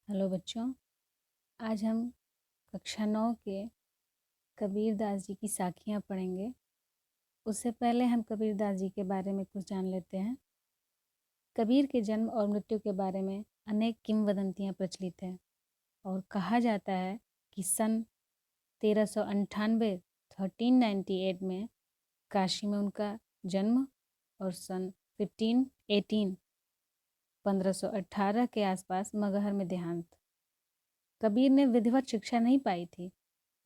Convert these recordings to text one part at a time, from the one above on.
Hello बच्चों, आज हम कक्षा 9 के कबीर दास जी की साखियाँ पढ़ेंगे। उससे पहले हम कबीर दास जी के बारे में कुछ जान लेते हैं। कबीर के जन्म और मृत्यु के बारे में अनेक किंवदंतियाँ प्रचलित हैं और कहा जाता है कि सन 1398 1398 में काशी में उनका जन्म और सन 1518 के आसपास मगहर में देहांत। कबीर ने विधिवत शिक्षा नहीं पाई थी,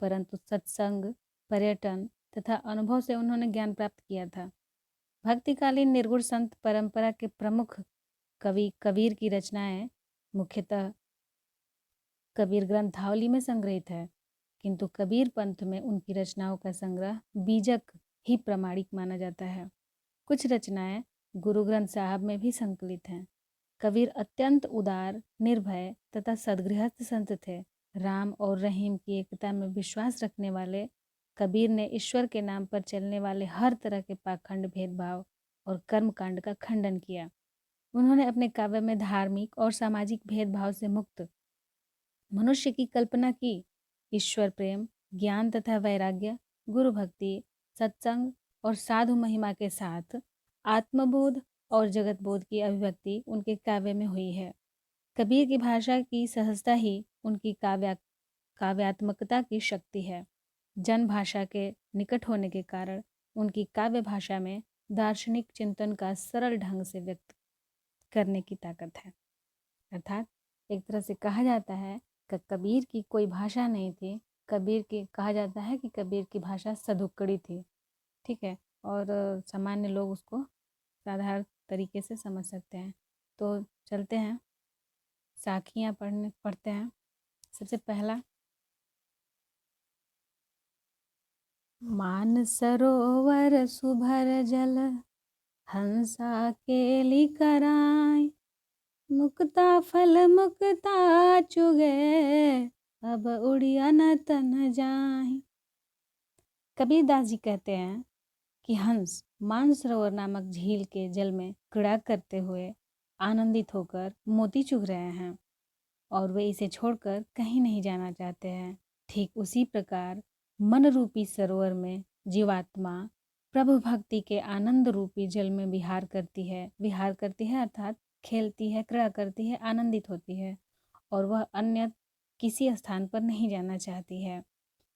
परंतु सत्संग, पर्यटन तथा अनुभव से उन्होंने ज्ञान प्राप्त किया था। भक्तिकालीन निर्गुण संत परंपरा के प्रमुख कवि कबीर की रचनाएं मुख्यतः कबीर ग्रंथावली में संग्रहित है, किंतु कबीर पंथ में उनकी रचनाओं का संग्रह बीजक ही प्रमाणिक माना जाता है। कुछ रचनाएं गुरु ग्रंथ साहब में भी संकलित हैं। कबीर अत्यंत उदार, निर्भय तथा सद्गृहस्थ संत थे। राम और रहीम की एकता में विश्वास रखने वाले कबीर ने ईश्वर के नाम पर चलने वाले हर तरह के पाखंड, भेदभाव और कर्मकांड का खंडन किया। उन्होंने अपने काव्य में धार्मिक और सामाजिक भेदभाव से मुक्त मनुष्य की कल्पना की। ईश्वर प्रेम, ज्ञान तथा वैराग्य, गुरु भक्ति, सत्संग और साधु महिमा के साथ आत्मबोध और जगत बोध की अभिव्यक्ति उनके काव्य में हुई है। कबीर की भाषा की सहजता ही उनकी काव्यात्मकता की शक्ति है। जन भाषा के निकट होने के कारण उनकी काव्य भाषा में दार्शनिक चिंतन का सरल ढंग से व्यक्त करने की ताकत है। अर्थात एक तरह से कहा जाता है कि कबीर की कोई भाषा नहीं थी, कहा जाता है कि कबीर की भाषा सदुक्कड़ी थी। ठीक है, और सामान्य लोग उसको साधारण तरीके से समझ सकते हैं। तो चलते हैं, साखियाँ पढ़ते हैं। सबसे पहला, मान सरोवर सुभर जल, हंसा केली कराय, मुक्ता फल मुक्ता चुगे, अब उड़िया न तन जाए। कबीर दास जी कहते हैं कि हंस मानसरोवर नामक झील के जल में क्रीड़ा करते हुए आनंदित होकर मोती चुग रहे हैं और वे इसे छोड़कर कहीं नहीं जाना चाहते हैं। ठीक उसी प्रकार मन रूपी सरोवर में जीवात्मा प्रभु भक्ति के आनंद रूपी जल में विहार करती है अर्थात खेलती है, क्रीड़ा करती है, आनंदित होती है और वह अन्य किसी स्थान पर नहीं जाना चाहती है।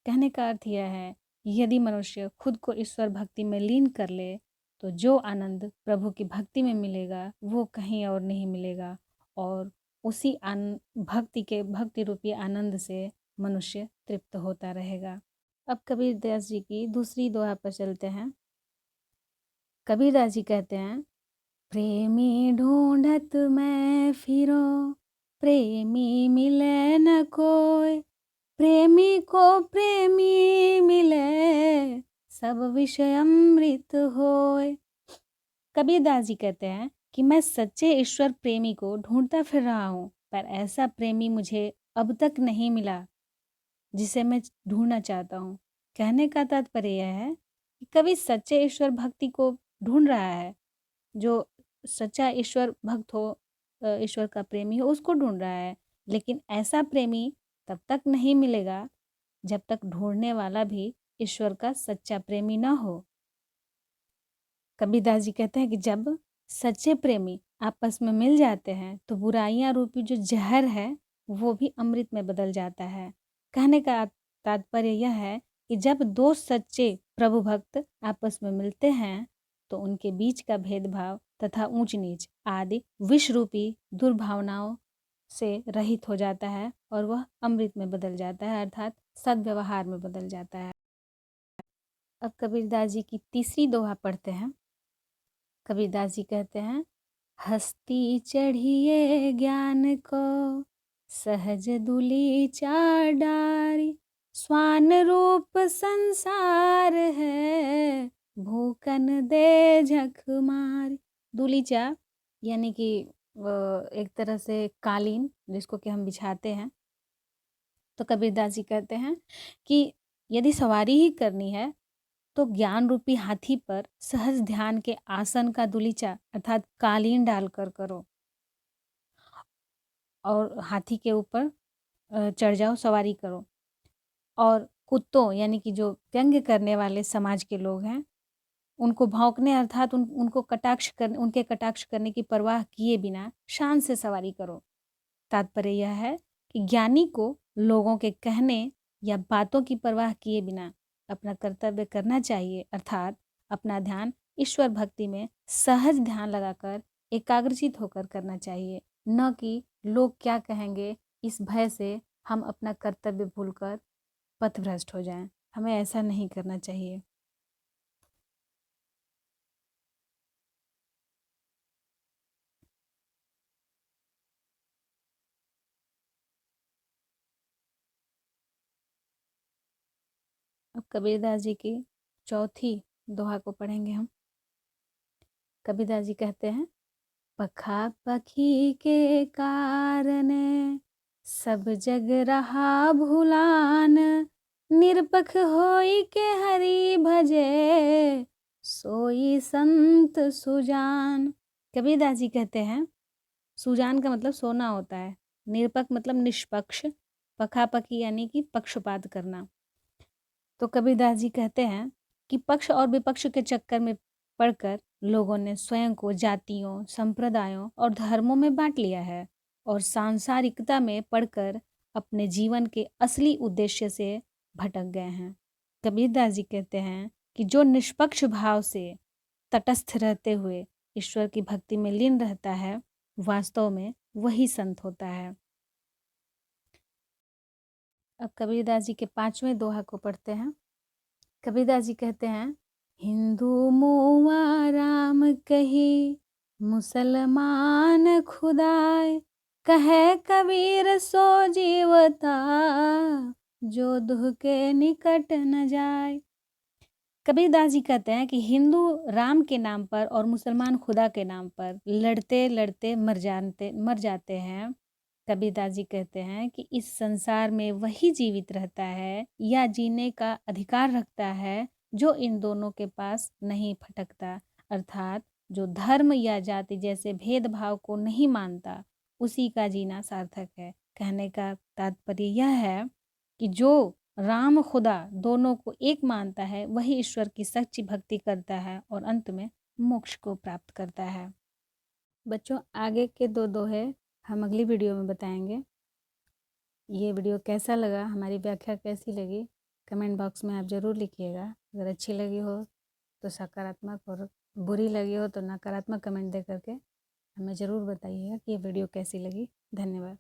कहने का अर्थ यह है, यदि मनुष्य खुद को ईश्वर भक्ति में लीन कर ले तो जो आनंद प्रभु की भक्ति में मिलेगा वो कहीं और नहीं मिलेगा और उसी भक्ति रूपी आनंद से मनुष्य तृप्त होता रहेगा। अब कबीर दास जी की दूसरी दोहा पर चलते हैं। कबीर दास जी कहते हैं, प्रेमी ढूंढत मैं फिरो, प्रेमी मिले न कोय, प्रेमी को प्रेमी मिले, सब विषय अमृत होय। कबीर दास जी कहते हैं कि मैं सच्चे ईश्वर प्रेमी को ढूंढता फिर रहा हूँ, पर ऐसा प्रेमी मुझे अब तक नहीं मिला जिसे मैं ढूंढना चाहता हूँ। कहने का तात्पर्य यह है कि कवि सच्चे ईश्वर भक्ति को ढूंढ रहा है। जो सच्चा ईश्वर भक्त हो, ईश्वर का प्रेमी हो, उसको ढूंढ रहा है, लेकिन ऐसा प्रेमी तब तक नहीं मिलेगा जब तक ढूंढने वाला भी ईश्वर का सच्चा प्रेमी न हो। कबीरदास जी कहते हैं कि जब सच्चे प्रेमी आपस में मिल जाते हैं तो बुराइयां रूपी जो जहर है वो भी अमृत में बदल जाता है। कहने का तात्पर्य यह है कि जब दो सच्चे प्रभु भक्त आपस में मिलते हैं तो उनके बीच का भेदभाव तथा ऊंच नीच आदि विष रूपी दुर्भावनाओं से रहित हो जाता है और वह अमृत में बदल जाता है, अर्थात सद्व्यवहार में बदल जाता है। अब कबीरदास जी की तीसरी दोहा पढ़ते हैं। कबीरदास जी कहते हैं, हस्ती चढ़िए ज्ञान को, सहज दुली चार डारी, स्वान रूप संसार है, भूकन दे झक मारी। दुलीचा यानी कि एक तरह से कालीन जिसको कि हम बिछाते हैं। तो कबीरदास जी कहते हैं कि यदि सवारी ही करनी है तो ज्ञान रूपी हाथी पर सहज ध्यान के आसन का दुलीचा अर्थात कालीन डालकर करो। और हाथी के ऊपर चढ़ जाओ, सवारी करो। और कुत्तों यानी कि जो व्यंग्य करने वाले समाज के लोग हैं, उनको भौंकने अर्थात उनके कटाक्ष करने की परवाह किए बिना शान से सवारी करो। तात्पर्य यह है कि ज्ञानी को लोगों के कहने या बातों की परवाह किए बिना अपना कर्तव्य करना चाहिए, अर्थात अपना ध्यान ईश्वर भक्ति में सहज ध्यान लगाकर एकाग्रचित होकर करना चाहिए, न कि लोग क्या कहेंगे इस भय से हम अपना कर्तव्य भूलकर पथभ्रष्ट हो जाएं। हमें ऐसा नहीं करना चाहिए। अब कबीरदास जी की चौथी दोहा को पढ़ेंगे हम। कबीरदास जी कहते हैं, पखा पखी के कारण सब जग रहा भुलान, निरपख होई के हरि भजे, सोई संत सुजान। कबीरदास जी कहते हैं, सुजान का मतलब सोना होता है, निरपख मतलब निष्पक्ष, पखापखी यानी कि पक्षपात करना। तो कबीरदास जी कहते हैं कि पक्ष और विपक्ष के चक्कर में पड़कर लोगों ने स्वयं को जातियों, संप्रदायों और धर्मों में बांट लिया है और सांसारिकता में पड़कर अपने जीवन के असली उद्देश्य से भटक गए हैं। कबीरदास जी कहते हैं कि जो निष्पक्ष भाव से तटस्थ रहते हुए ईश्वर की भक्ति में लीन रहता है, वास्तव में वही संत होता है। अब कबीरदास जी के 5वें दोहा को पढ़ते हैं। कबीरदास जी कहते हैं, हिंदू मुआ राम कही, मुसलमान खुदाए, कहे कबीर सो जीवता, जो दुह के निकट न जाए। कबीरदास जी कहते हैं कि हिंदू राम के नाम पर और मुसलमान खुदा के नाम पर लड़ते लड़ते मर जाते हैं। कबीरदास जी कहते हैं कि इस संसार में वही जीवित रहता है या जीने का अधिकार रखता है जो इन दोनों के पास नहीं भटकता, अर्थात जो धर्म या जाति जैसे भेदभाव को नहीं मानता, उसी का जीना सार्थक है। कहने का तात्पर्य यह है कि जो राम खुदा दोनों को एक मानता है, वही ईश्वर की सच्ची भक्ति करता है और अंत में मोक्ष को प्राप्त करता है। बच्चों, आगे के दो दोहे हम अगली वीडियो में बताएंगे। ये वीडियो कैसा लगा, हमारी व्याख्या कैसी लगी, कमेंट बॉक्स में आप ज़रूर लिखिएगा। अगर अच्छी लगी हो तो सकारात्मक, और बुरी लगी हो तो नकारात्मक कमेंट दे करके हमें ज़रूर बताइएगा कि ये वीडियो कैसी लगी। धन्यवाद।